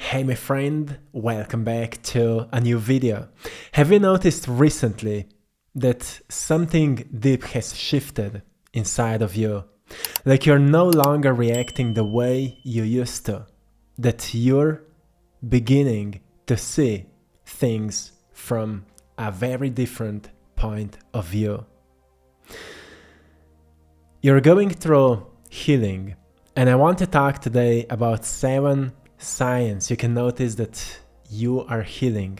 Hey my friend, welcome back to a new video. Have you noticed recently that something deep has shifted inside of you? Like you're no longer reacting the way you used to. That you're beginning to see things from a very different point of view. You're going through healing, and I want to talk today about 7 signs you can notice that you are healing,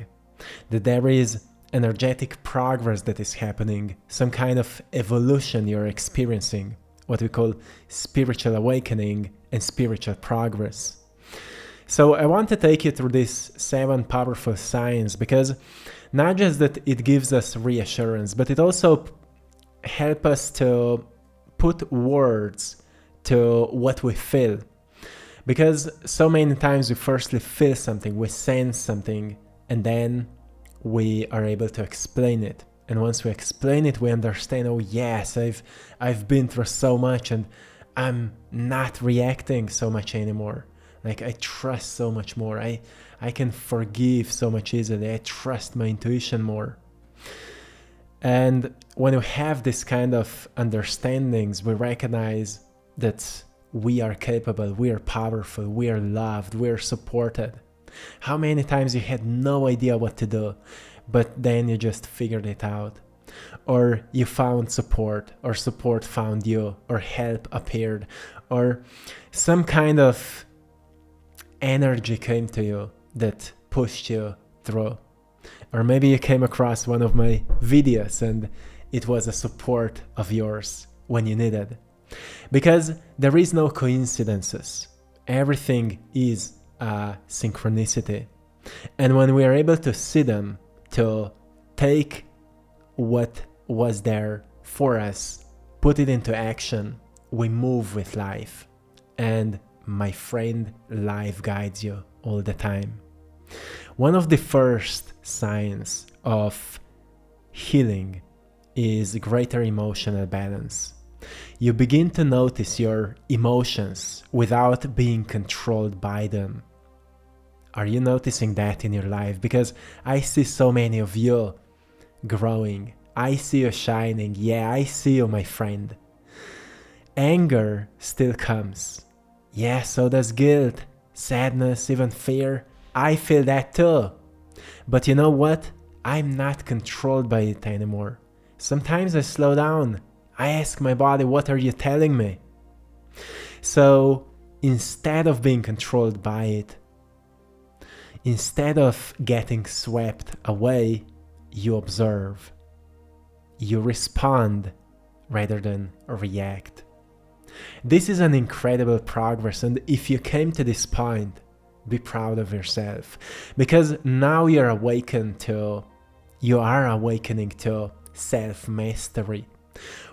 that there is energetic progress that is happening, some kind of evolution you're experiencing, what we call spiritual awakening and spiritual progress. So I want to take you through these 7 powerful signs, because not just that it gives us reassurance, but it also helps us to put words to what we feel. Because so many times we firstly feel something, we sense something, and then we are able to explain it. And once we explain it, we understand, oh yes, I've been through so much and I'm not reacting so much anymore. Like I trust so much more. I can forgive so much easily. I trust my intuition more. And when we have this kind of understandings, we recognize that we are capable, we are powerful, we are loved, we are supported. How many times you had no idea what to do, but then you just figured it out? Or you found support, or support found you, or help appeared, or some kind of energy came to you that pushed you through. Or maybe you came across one of my videos and it was a support of yours when you needed. Because there is no coincidences. Everything is a synchronicity. And when we are able to see them, to take what was there for us, put it into action, we move with life. And my friend, life guides you all the time. One of the first signs of healing is greater emotional balance. You begin to notice your emotions without being controlled by them. Are you noticing that in your life? Because I see so many of you growing. I see you shining. Yeah, I see you, my friend. Anger still comes. Yeah, so does guilt, sadness, even fear. I feel that too. But you know what? I'm not controlled by it anymore. Sometimes I slow down. I ask my body, what are you telling me? So instead of being controlled by it, instead of getting swept away, you observe. You respond rather than react. This is an incredible progress, and if you came to this point, be proud of yourself, because now you are awakening to self-mastery,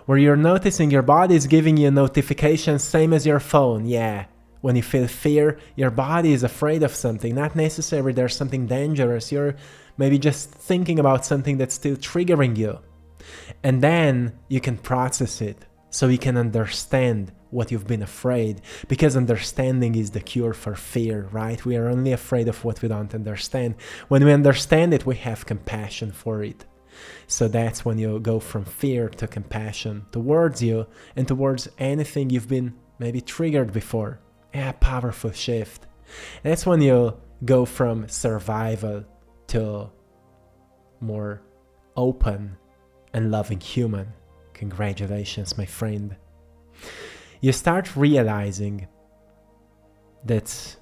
where you're noticing your body is giving you notifications, same as your phone. Yeah, when you feel fear, your body is afraid of something, not necessarily there's something dangerous. You're maybe just thinking about something that's still triggering you. And then you can process it, so you can understand what you've been afraid, because understanding is the cure for fear, right? We are only afraid of what we don't understand. When we understand it, we have compassion for it. So that's when you go from fear to compassion towards you and towards anything you've been maybe triggered before. Yeah, powerful shift. That's when you go from survival to more open and loving human. Congratulations, my friend. You start realizing that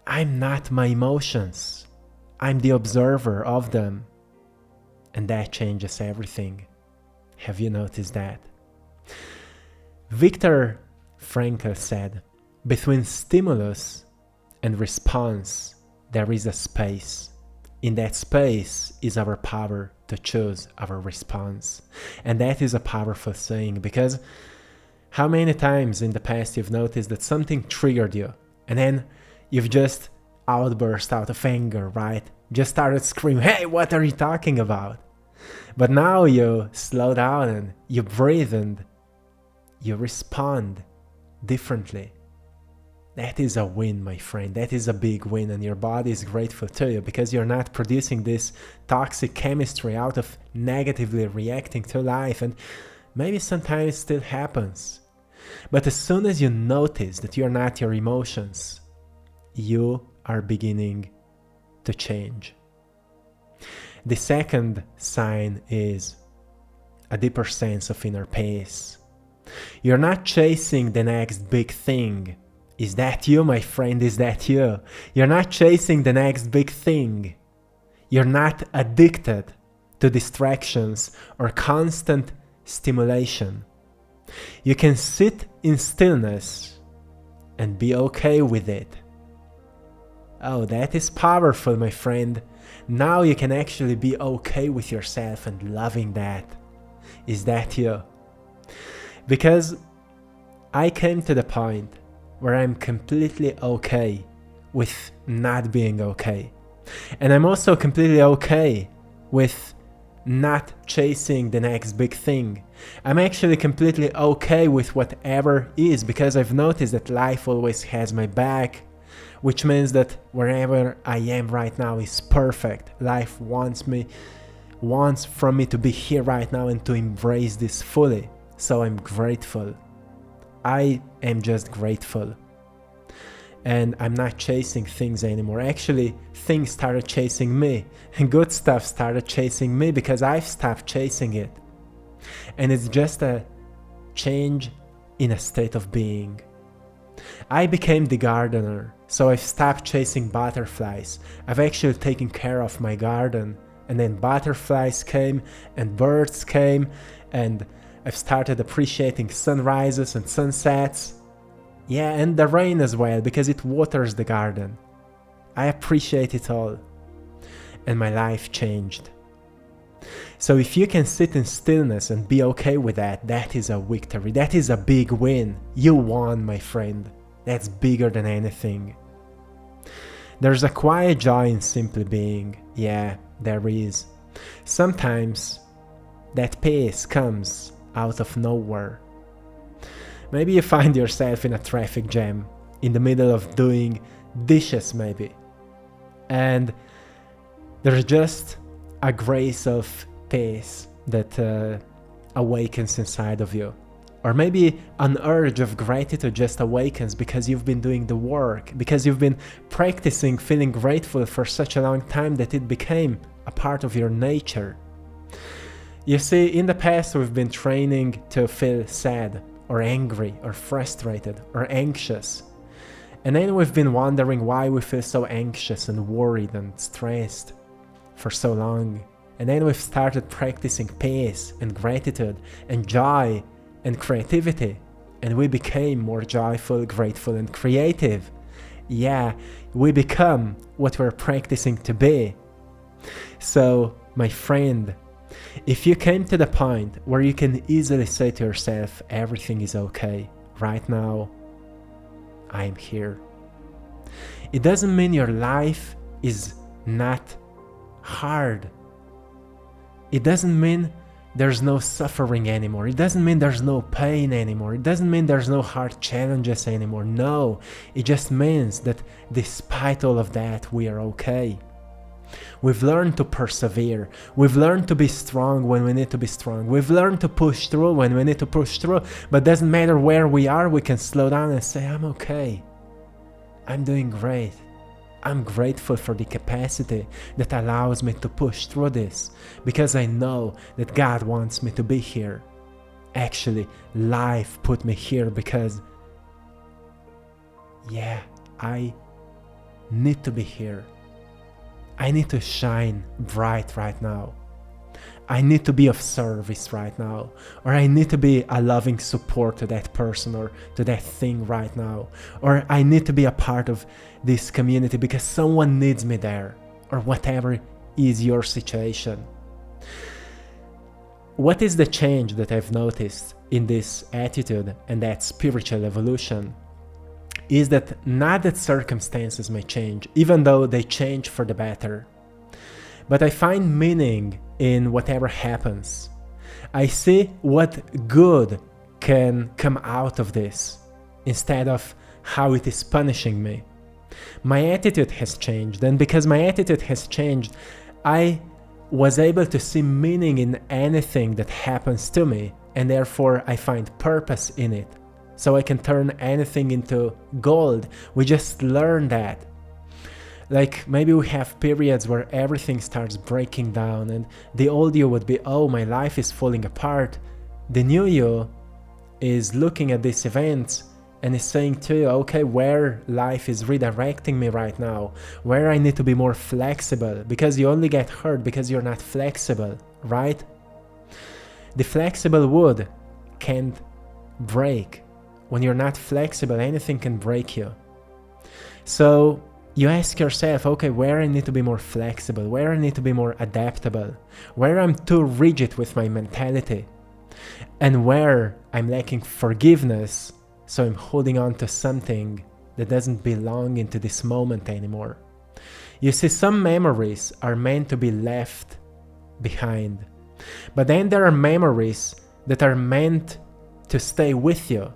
I'm not my emotions. I'm the observer of them. And that changes everything. Have you noticed that? Viktor Frankl said, between stimulus and response, there is a space. In that space is our power to choose our response. And that is a powerful saying, because how many times in the past you've noticed that something triggered you and then you've just outburst out of anger, right? Just started screaming, hey, what are you talking about? But now you slow down and you breathe and you respond differently. that is a win, my friend. That is a big win, and your body is grateful to you because you're not producing this toxic chemistry out of negatively reacting to life. And maybe sometimes it still happens. But as soon as you notice that you're not your emotions, you are beginning to change. The second sign is a deeper sense of inner peace. You're not chasing the next big thing. Is that you, my friend? Is that you? You're not chasing the next big thing. You're not addicted to distractions or constant stimulation. You can sit in stillness and be okay with it. Oh, that is powerful, my friend. Now you can actually be okay with yourself and loving that. Is that you? Because I came to the point where I'm completely okay with not being okay. And I'm also completely okay with not chasing the next big thing. I'm actually completely okay with whatever is, because I've noticed that life always has my back, which means that wherever I am right now is perfect. Life wants from me to be here right now and to embrace this fully. So I'm grateful. I am just grateful. And I'm not chasing things anymore. Actually, things started chasing me. And good stuff started chasing me because I've stopped chasing it. And it's just a change in a state of being. I became the gardener, so I've stopped chasing butterflies. I've actually taken care of my garden. And then butterflies came and birds came, and I've started appreciating sunrises and sunsets. Yeah, and the rain as well, because it waters the garden. I appreciate it all. And my life changed. So if you can sit in stillness and be okay with that, that is a victory. That is a big win. You won, my friend. That's bigger than anything. There's a quiet joy in simply being. Yeah, there is. Sometimes that peace comes out of nowhere. Maybe you find yourself in a traffic jam, in the middle of doing dishes maybe. And there's just a grace of peace that awakens inside of you. Or maybe an urge of gratitude just awakens because you've been doing the work, because you've been practicing feeling grateful for such a long time that it became a part of your nature. You see, in the past we've been training to feel sad or angry or frustrated or anxious. And then we've been wondering why we feel so anxious and worried and stressed for so long. And then we've started practicing peace and gratitude and joy and creativity. And we became more joyful, grateful, and creative. Yeah, we become what we're practicing to be. So, my friend, if you came to the point where you can easily say to yourself, everything is okay, right now, I'm here. It doesn't mean your life is not hard. It doesn't mean there's no suffering anymore. It doesn't mean there's no pain anymore. It doesn't mean there's no hard challenges anymore. No, it just means that despite all of that, we are okay. We've learned to persevere. We've learned to be strong when we need to be strong. We've learned to push through when we need to push through. But it doesn't matter where we are, we can slow down and say, I'm okay. I'm doing great. I'm grateful for the capacity that allows me to push through this, because I know that God wants me to be here. Actually, life put me here because, yeah, I need to be here. I need to shine bright right now. I need to be of service right now. Or I need to be a loving support to that person or to that thing right now. Or I need to be a part of this community because someone needs me there. Or whatever is your situation. What is the change that I've noticed in this attitude and that spiritual evolution? Is that not that circumstances may change, even though they change for the better, but I find meaning in whatever happens. I see what good can come out of this, instead of how it is punishing me. My attitude has changed, and because my attitude has changed, I was able to see meaning in anything that happens to me, and therefore I find purpose in it. So I can turn anything into gold. We just learn that. Like maybe we have periods where everything starts breaking down, and the old you would be, oh, my life is falling apart. The new you is looking at these events and is saying to you, okay, where life is redirecting me right now, where I need to be more flexible, because you only get hurt because you're not flexible, right? The flexible wood can't break. When you're not flexible, anything can break you. So you ask yourself, okay, where I need to be more flexible, where I need to be more adaptable, where I'm too rigid with my mentality, and where I'm lacking forgiveness, so I'm holding on to something that doesn't belong into this moment anymore. You see, some memories are meant to be left behind, but then there are memories that are meant to stay with you.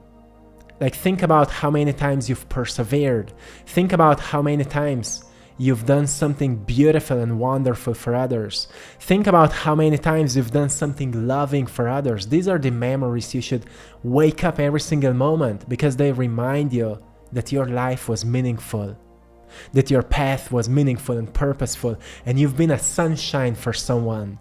Like think about how many times you've persevered. Think about how many times you've done something beautiful and wonderful for others. Think about how many times you've done something loving for others. These are the memories you should wake up every single moment, because they remind you that your life was meaningful, that your path was meaningful and purposeful, and you've been a sunshine for someone.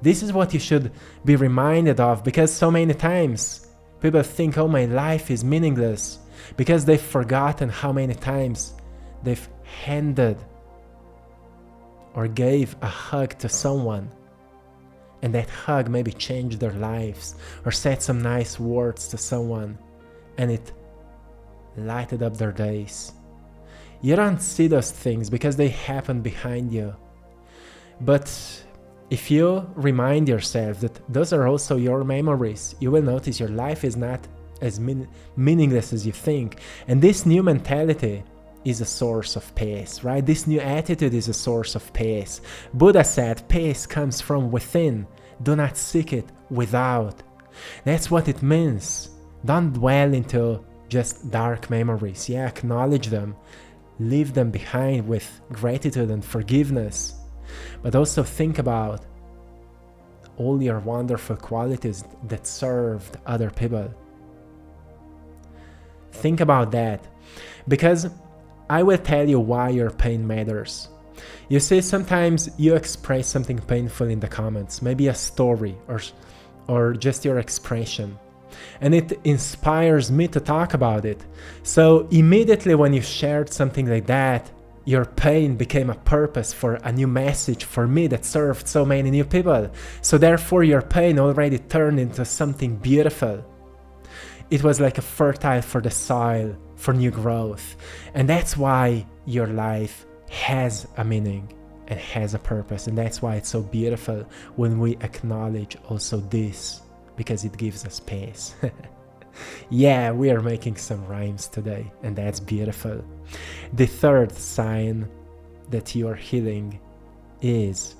This is what you should be reminded of, because so many times people think, oh, my life is meaningless, because they've forgotten how many times they've handed or gave a hug to someone, and that hug maybe changed their lives, or said some nice words to someone, and it lighted up their days. You don't see those things because they happen behind you. But if you remind yourself that those are also your memories, you will notice your life is not as meaningless as you think. And this new mentality is a source of peace, right? This new attitude is a source of peace. Buddha said, peace comes from within. Do not seek it without. That's what it means. Don't dwell into just dark memories. Yeah, acknowledge them. Leave them behind with gratitude and forgiveness. But also think about all your wonderful qualities that served other people. Think about that, because I will tell you why your pain matters. You see, sometimes you express something painful in the comments, maybe a story or just your expression, and it inspires me to talk about it. So immediately when you shared something like that, your pain became a purpose for a new message for me that served so many new people. So therefore your pain already turned into something beautiful. It was like a fertile for the soil for new growth. And that's why your life has a meaning and has a purpose. And that's why it's so beautiful when we acknowledge also this, because it gives us peace. Yeah, we are making some rhymes today, and that's beautiful. The third sign that you are healing is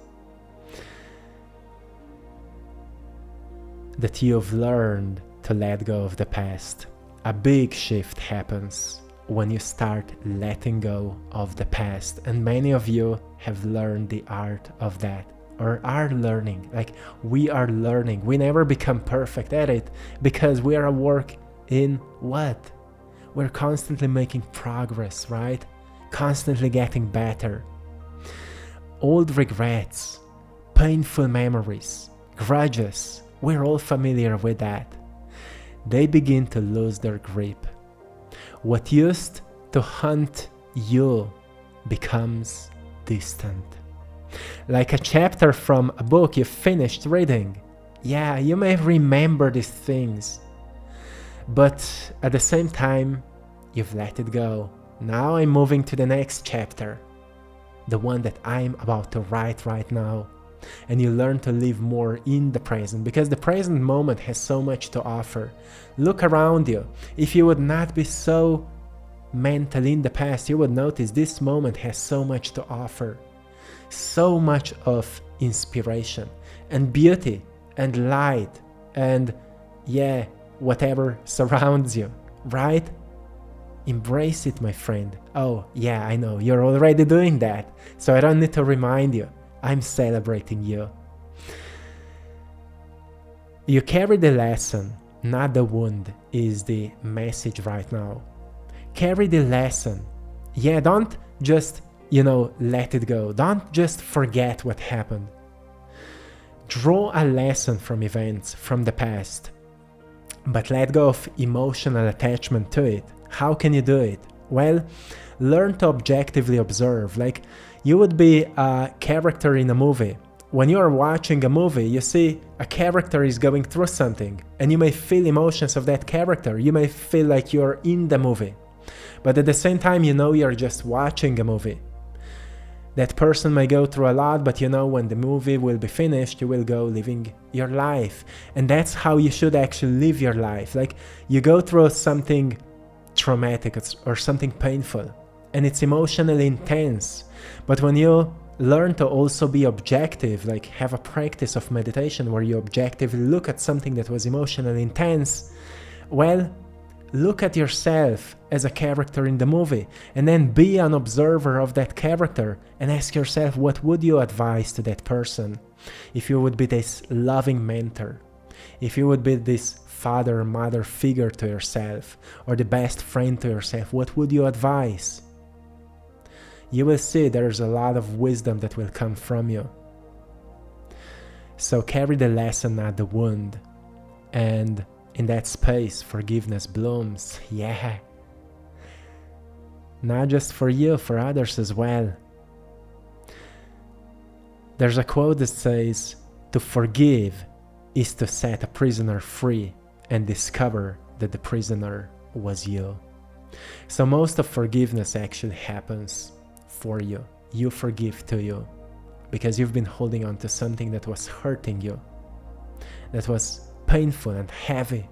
that you've learned to let go of the past. A big shift happens when you start letting go of the past, and many of you have learned the art of that, or are learning. Like, we are learning. We never become perfect at it, because we are a work in what? We're constantly making progress, right? Constantly getting better. Old regrets, painful memories, grudges, we're all familiar with that. They begin to lose their grip. What used to haunt you becomes distant. Like a chapter from a book you finished reading. Yeah, you may remember these things, but at the same time, you've let it go. Now I'm moving to the next chapter, the one that I'm about to write right now. And you learn to live more in the present, because the present moment has so much to offer. Look around you. If you would not be so mental in the past, you would notice this moment has so much to offer. So much of inspiration and beauty and light and, yeah, whatever surrounds you, right? Embrace it, my friend. Oh, yeah, I know, you're already doing that, so I don't need to remind you. I'm celebrating you. You carry the lesson, not the wound, is the message right now. Carry the lesson. Yeah, don't just, let it go. Don't just forget what happened. Draw a lesson from events from the past, but let go of emotional attachment to it. How can you do it? Well, learn to objectively observe. Like, you would be a character in a movie. When you are watching a movie, you see a character is going through something, and you may feel emotions of that character. You may feel like you're in the movie, but at the same time, you're just watching a movie. That person may go through a lot, but when the movie will be finished, you will go living your life. And that's how you should actually live your life. Like, you go through something traumatic or something painful, and it's emotionally intense. But when you learn to also be objective, like have a practice of meditation where you objectively look at something that was emotionally intense, well, look at yourself as a character in the movie, and then be an observer of that character and ask yourself, what would you advise to that person? If you would be this loving mentor, if you would be this father or mother figure to yourself, or the best friend to yourself, what would you advise? You will see there's a lot of wisdom that will come from you. So carry the lesson, not the wound. And in that space, forgiveness blooms. Yeah. Not just for you, for others as well. There's a quote that says, to forgive is to set a prisoner free and discover that the prisoner was you. So most of forgiveness actually happens for you. You forgive to you because you've been holding on to something that was hurting you, that was painful and heavy,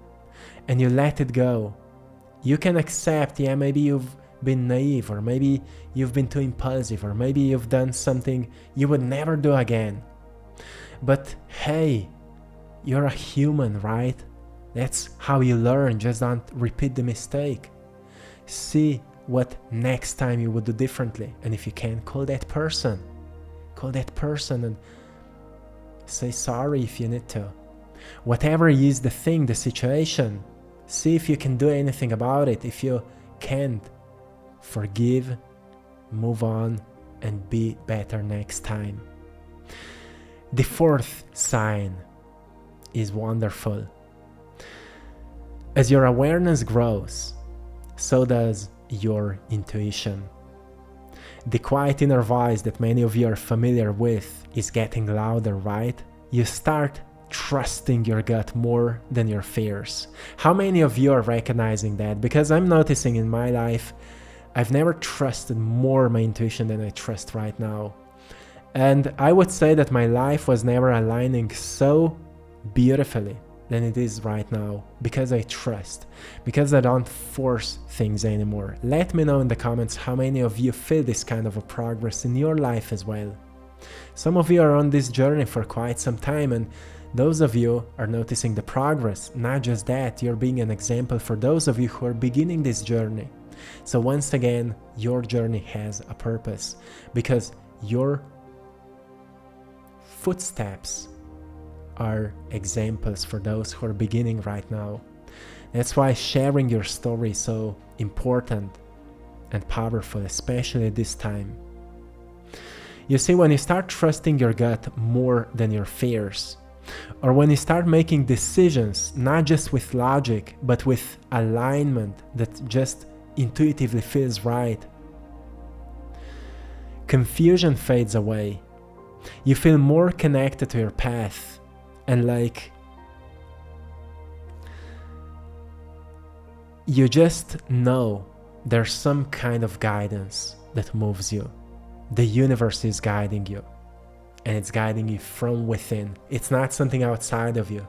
and you let it go. You can accept, maybe you've been naive, or maybe you've been too impulsive, or maybe you've done something you would never do again. But hey, you're a human, right? That's how you learn. Just don't repeat the mistake. See what next time you would do differently. And if you can, call that person and say sorry if you need to. Whatever is the thing, the situation, see if you can do anything about it. If you can't, forgive, move on, and be better next time. The fourth sign is wonderful. As your awareness grows, so does your intuition. The quiet inner voice that many of you are familiar with is getting louder, right? You start trusting your gut more than your fears. How many of you are recognizing that? Because I'm noticing in my life, I've never trusted more my intuition than I trust right now. And I would say that my life was never aligning so beautifully than it is right now, because I trust, because I don't force things anymore. Let me know in the comments how many of you feel this kind of a progress in your life as well. Some of you are on this journey for quite some time, and those of you are noticing the progress. Not just that, you're being an example for those of you who are beginning this journey. So once again, your journey has a purpose, because your footsteps are examples for those who are beginning right now. That's why sharing your story is so important and powerful, especially at this time. You see, when you start trusting your gut more than your fears, or when you start making decisions not just with logic but with alignment that just intuitively feels right, confusion fades away. You feel more connected to your path, and like you just know there's some kind of guidance that moves you. The universe is guiding you, and it's guiding you from within. It's not something outside of you.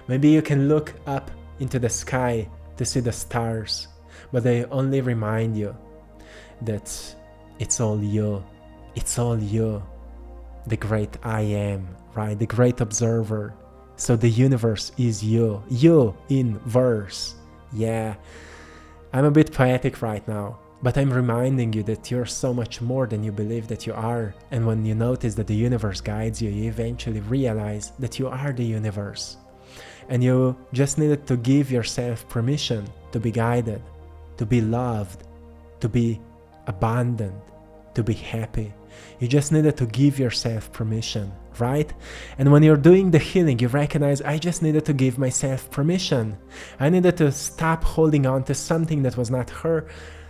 Maybe you can look up into the sky to see the stars, but they only remind you that it's all you. It's all you. The great I am, right? The great observer. So the universe is you. You in verse. Yeah. I'm a bit poetic right now, but I'm reminding you that you're so much more than you believe that you are, and when you notice that the universe guides you, you eventually realize that you are the universe. And you just needed to give yourself permission to be guided, to be loved, to be abundant, to be happy. You just needed to give yourself permission, right? And when you're doing the healing, you recognize, I just needed to give myself permission. I needed to stop holding on to something that was not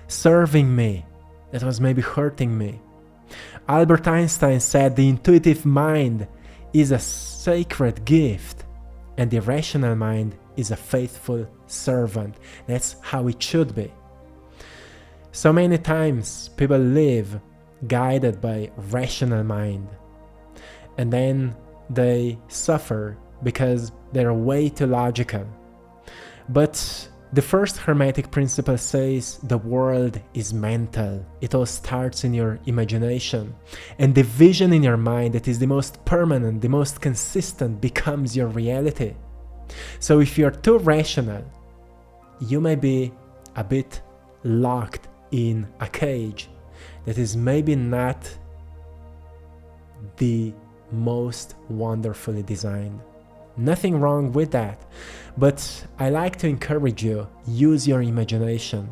serving me, that was maybe hurting me. Albert Einstein said the intuitive mind is a sacred gift and the rational mind is a faithful servant. That's how it should be. So many times people live guided by rational mind, and then they suffer because they're way too logical. But the first Hermetic principle says the world is mental. It all starts in your imagination, and the vision in your mind that is the most permanent, the most consistent becomes your reality. So if you're too rational, you may be a bit locked in a cage that is maybe not the most wonderfully designed. Nothing wrong with that, but I like to encourage you, use your imagination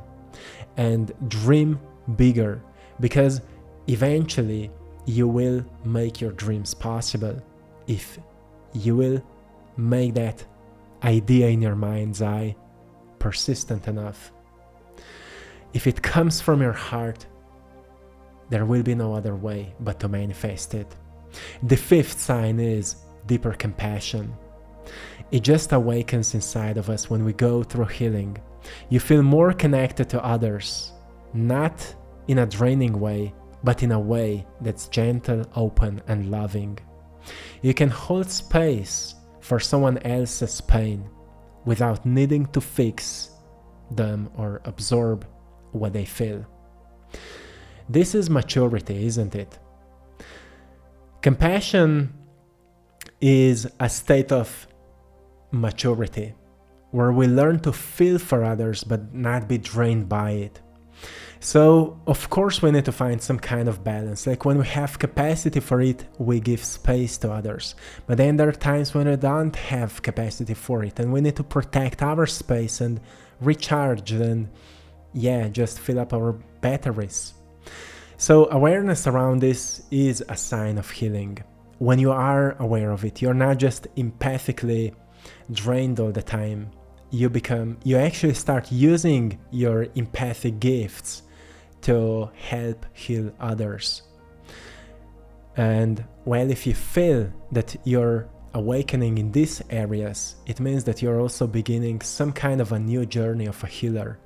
and dream bigger, because eventually you will make your dreams possible if you will make that idea in your mind's eye persistent enough. If it comes from your heart, there will be no other way but to manifest it. The fifth sign is deeper compassion. It just awakens inside of us when we go through healing. You feel more connected to others, not in a draining way, but in a way that's gentle, open, and loving. You can hold space for someone else's pain without needing to fix them or absorb what they feel. This is maturity, isn't it? Compassion is a state of maturity where we learn to feel for others but not be drained by it. So, of course, we need to find some kind of balance. Like when we have capacity for it, we give space to others. But then there are times when we don't have capacity for it, and we need to protect our space and recharge and, just fill up our batteries. So awareness around this is a sign of healing. When you are aware of it, you're not just empathically drained all the time. You actually start using your empathic gifts to help heal others. And well, if you feel that you're awakening in these areas, it means that you're also beginning some kind of a new journey of a healer.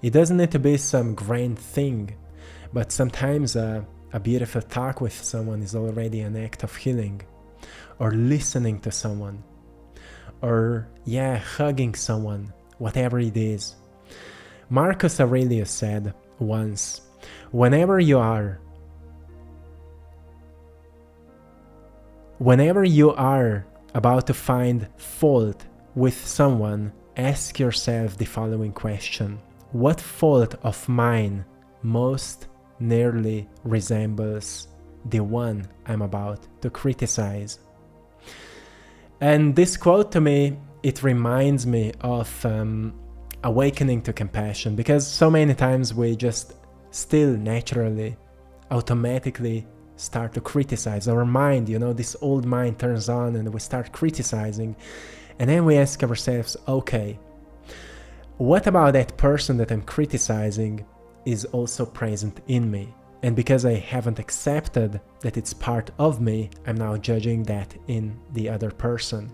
It doesn't need to be some grand thing, but sometimes a beautiful talk with someone is already an act of healing, or listening to someone, or hugging someone, whatever it is. Marcus Aurelius said once, whenever you are about to find fault with someone, ask yourself the following question: what fault of mine most nearly resembles the one I'm about to criticize? And this quote, to me, it reminds me of awakening to compassion, because so many times we just still naturally, automatically start to criticize. Our mind, this old mind turns on and we start criticizing. And then we ask ourselves, okay, what about that person that I'm criticizing is also present in me? And because I haven't accepted that it's part of me, I'm now judging that in the other person.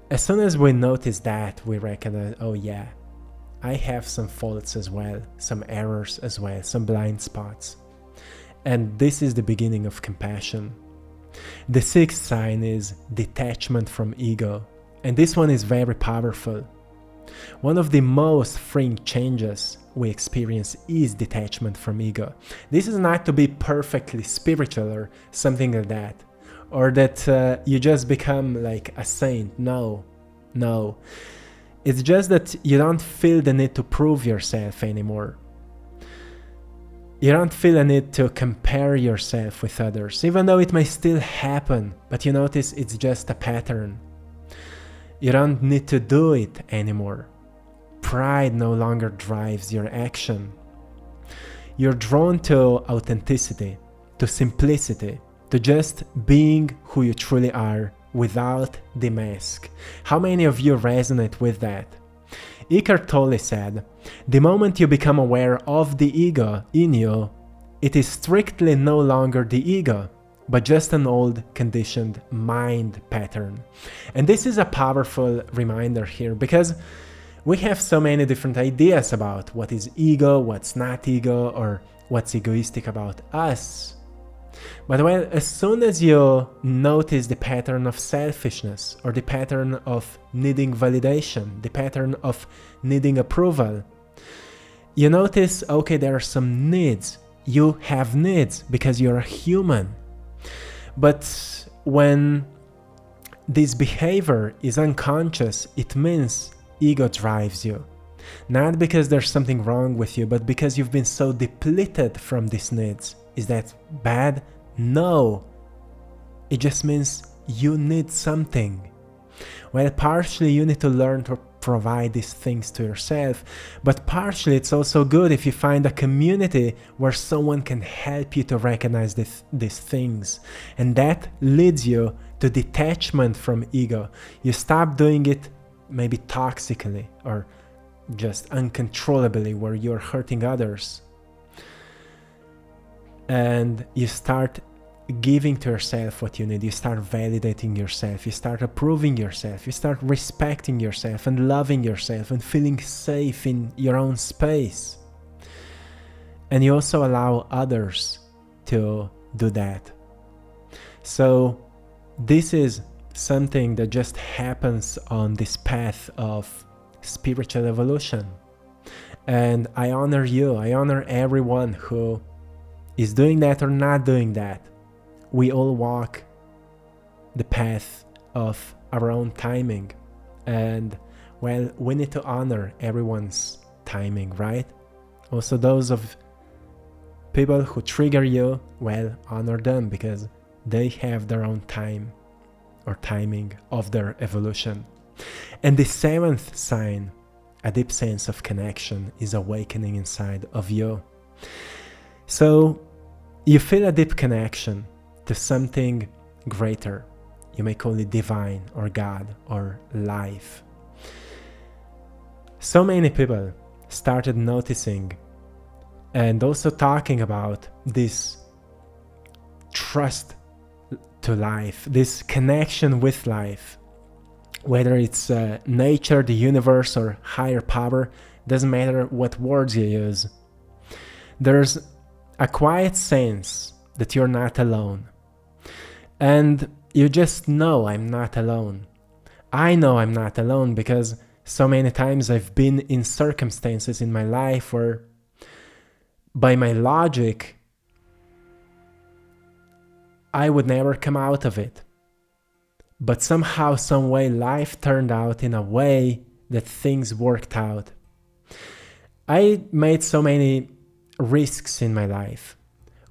As soon as we notice that, we recognize, I have some faults as well, some errors as well, some blind spots. And this is the beginning of compassion. The sixth sign is detachment from ego. And this one is very powerful. One of the most freeing changes we experience is detachment from ego. This is not to be perfectly spiritual or something like that, or that you just become like a saint. No. It's just that you don't feel the need to prove yourself anymore. You don't feel a need to compare yourself with others, even though it may still happen, but you notice it's just a pattern. You don't need to do it anymore. Pride no longer drives your action. You're drawn to authenticity, to simplicity, to just being who you truly are without the mask. How many of you resonate with that? Eckhart Tolle said, "The moment you become aware of the ego in you, it is strictly no longer the ego, but just an old conditioned mind pattern." And this is a powerful reminder here, because we have so many different ideas about what is ego, what's not ego, or what's egoistic about us. But well, as soon as you notice the pattern of selfishness, or the pattern of needing validation, the pattern of needing approval, you notice, okay, there are some needs. You have needs because you're a human. But when this behavior is unconscious, it means ego drives you. Not because there's something wrong with you, but because you've been so depleted from these needs. Is that bad? No. It just means you need something. Well, partially you need to learn to provide these things to yourself, but partially it's also good if you find a community where someone can help you to recognize these things. And that leads you to detachment from ego. You stop doing it maybe toxically or just uncontrollably, where you're hurting others. And you start giving to yourself what you need. You start validating yourself. You start approving yourself. You start respecting yourself and loving yourself and feeling safe in your own space. And you also allow others to do that. So this is something that just happens on this path of spiritual evolution. And I honor you. I honor everyone who is doing that or not doing that. We all walk the path of our own timing. And well, we need to honor everyone's timing, right? Also those of people who trigger you, well, honor them because they have their own time or timing of their evolution. And the seventh sign, a deep sense of connection, is awakening inside of you. So you feel a deep connection to something greater. You may call it divine or God or life. So many people started noticing and also talking about this trust to life, this connection with life, whether it's nature, the universe, or higher power. Doesn't matter what words you use. There's a quiet sense that you're not alone. And you just know I'm not alone. I know I'm not alone because so many times I've been in circumstances in my life where, by my logic, I would never come out of it. But somehow, some way, life turned out in a way that things worked out. I made so many risks in my life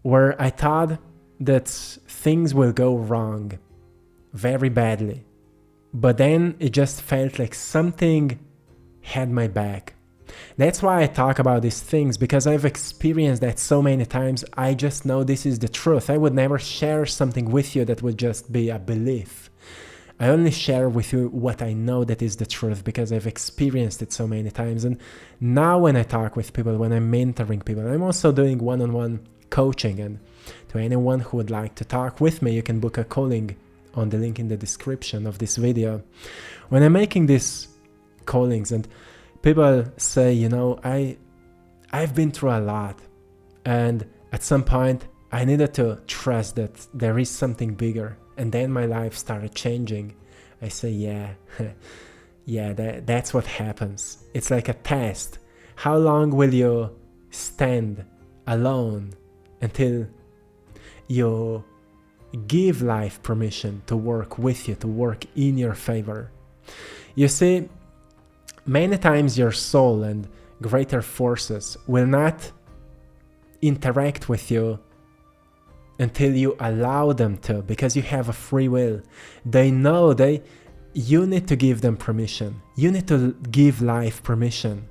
where I thought that things will go wrong very badly. But then it just felt like something had my back. That's why I talk about these things, because I've experienced that so many times. I just know this is the truth. I would never share something with you that would just be a belief. I only share with you what I know that is the truth because I've experienced it so many times. And now when I talk with people, when I'm mentoring people, I'm also doing one-on-one coaching. And to anyone who would like to talk with me, you can book a calling on the link in the description of this video. When I'm making these callings and people say, you know, I've been through a lot, and at some point I needed to trust that there is something bigger, and then my life started changing. I say, yeah, yeah, that's what happens. It's like a test. How long will you stand alone until you give life permission to work with you, to work in your favor? You see, many times your soul and greater forces will not interact with you until you allow them to, because you have a free will. They know you need to give them permission. You need to give life permission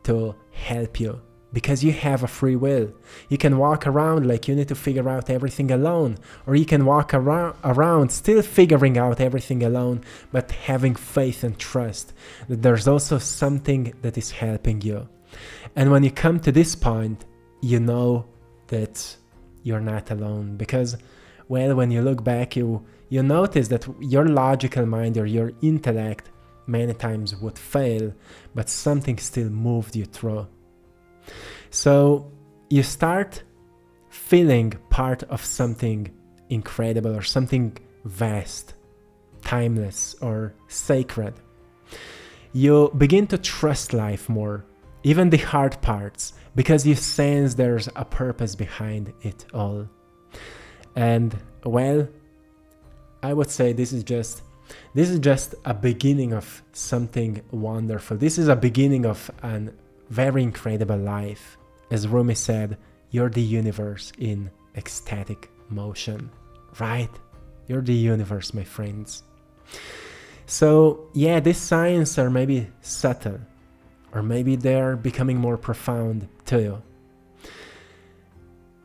to help you, because you have a free will. You can walk around like you need to figure out everything alone, or you can walk around still figuring out everything alone, but having faith and trust that there's also something that is helping you. And when you come to this point, you know that you're not alone, because, well, when you look back, you notice that your logical mind or your intellect many times would fail, but something still moved you through. So you start feeling part of something incredible or something vast, timeless or sacred. You begin to trust life more, even the hard parts, because you sense there's a purpose behind it all. And, well, I would say this is just a beginning of something wonderful. This is a beginning of a very incredible life. As Rumi said, you're the universe in ecstatic motion, right? You're the universe, my friends. So yeah, these signs are maybe subtle, or maybe they're becoming more profound to you.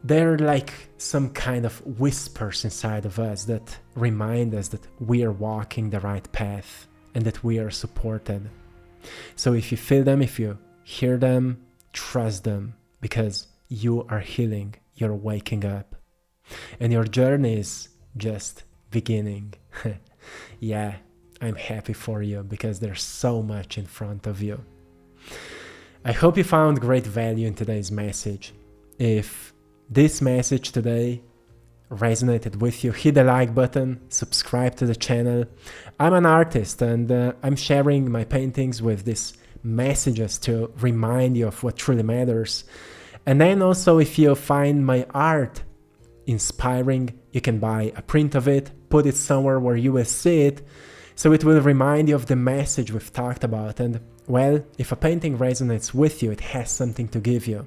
They're like some kind of whispers inside of us that remind us that we are walking the right path and that we are supported. So if you feel them, if you hear them, trust them, because you are healing, you're waking up, and your journey is just beginning. Yeah, I'm happy for you, because there's so much in front of you. I hope you found great value in today's message. If this message today resonated with you, hit the like button, subscribe to the channel. I'm an artist, and I'm sharing my paintings with these messages to remind you of what truly matters. And then also, if you find my art inspiring, you can buy a print of it, put it somewhere where you will see it, so it will remind you of the message we've talked about. And, well, if a painting resonates with you, it has something to give you.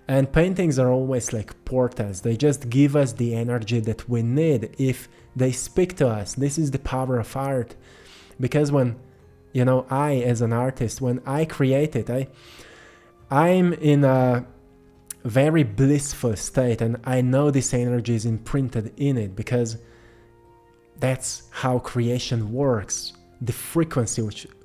And paintings are always like portals. They just give us the energy that we need if they speak to us. This is the power of art. Because when, I, as an artist, when I create it, I'm in a very blissful state, and I know this energy is imprinted in it, because that's how creation works. The frequency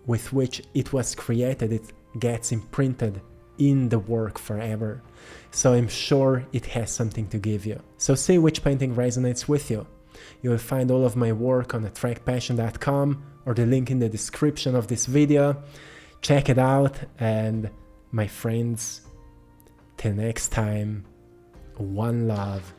with which it was created, it gets imprinted in the work forever. So I'm sure it has something to give you. So see which painting resonates with you. You will find all of my work on AttractPassion.com, or the link in the description of this video. Check it out, and my friends, till next time, one love.